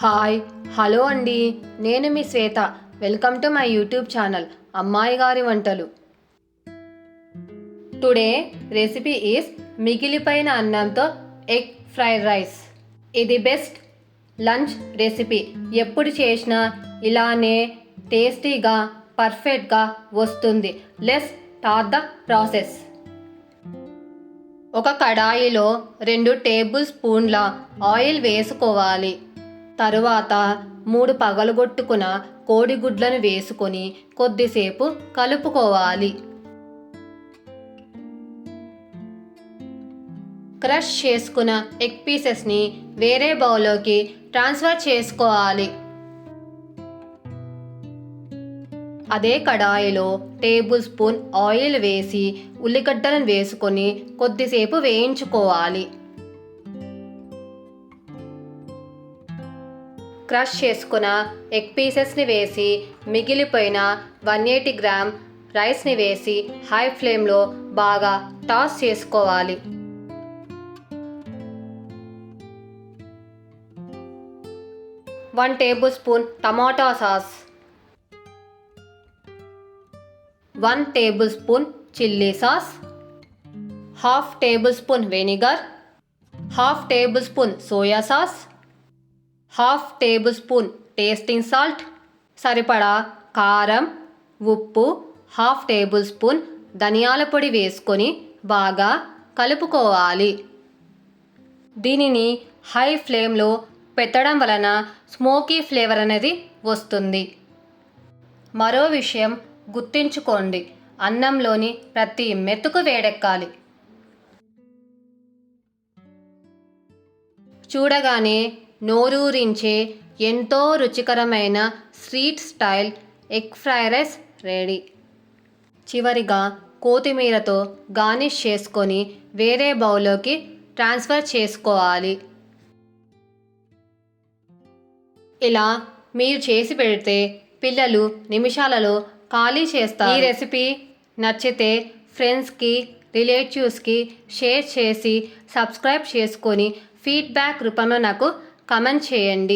Hi hello అండి, నేను మీ Shweta. Welcome to my YouTube channel అమ్మాయి గారి వంటలు. టుడే రెసిపీ ఈస్ మిగిలిపోయిన అన్నంతో ఎగ్ ఫ్రైడ్ రైస్. ఇది బెస్ట్ లంచ్ రెసిపీ. ఎప్పుడు చేసినా ఇలానే టేస్టీగా పర్ఫెక్ట్గా వస్తుంది. Let's start the process. ఒక కడాయిలో 2 టేబుల్ స్పూన్ల ఆయిల్ వేసుకోవాలి. తరువాత 3 పగలగొట్టుకున్న కోడిగుడ్లను వేసుకొని కొద్దిసేపు కలుపుకోవాలి. క్రష్ చేసుకున్న ఎగ్ పీసెస్ని వేరే బౌల్లోకి ట్రాన్స్ఫర్ చేసుకోవాలి. అదే కడాయిలో టేబుల్ స్పూన్ ఆయిల్ వేసి ఉల్లిగడ్డలను వేసుకొని కొద్దిసేపు వేయించుకోవాలి. క్రష్ చేసుకున్న ఎగ్ పీసెస్ని వేసి మిగిలిపోయిన 180 గ్రామ్ రైస్ని వేసి హై ఫ్లేమ్లో బాగా టాస్ చేసుకోవాలి. వన్ టేబుల్ స్పూన్ టమాటా sauce, 1 table spoon chilli sauce, half table spoon vinegar, half table spoon soya sauce, half table spoon tasting salt, సరిపడా కారం, ఉప్పు, హాఫ్ టేబుల్ స్పూన్ ధనియాల పొడి వేసుకొని బాగా కలుపుకోవాలి. దీనిని హై ఫ్లేమ్లో పెట్టడం వలన స్మోకీ ఫ్లేవర్ అనేది వస్తుంది. మరో విషయం గుర్తుంచుకోండి, అన్నంలోని ప్రతి మెతుకు వేడెక్కాలి. చూడగానే నోరూరించే ఎంతో రుచికరమైన street style egg fried rice ready. చివరిగా కొత్తిమీరతో గార్నిష్ చేసుకొని వేరే బౌల్లోకి ట్రాన్స్ఫర్ చేసుకోవాలి. ఇలా మీరు చేసి పెడితే పిల్లలు నిమిషాలలో ఖాళీ చేస్తారు. ఈ రెసిపీ నచ్చితే ఫ్రెండ్స్కి, రిలేటివ్స్కి షేర్ చేసి సబ్స్క్రైబ్ చేసుకొని ఫీడ్బ్యాక్ రూపంలో నాకు కమెంట్ చేయండి.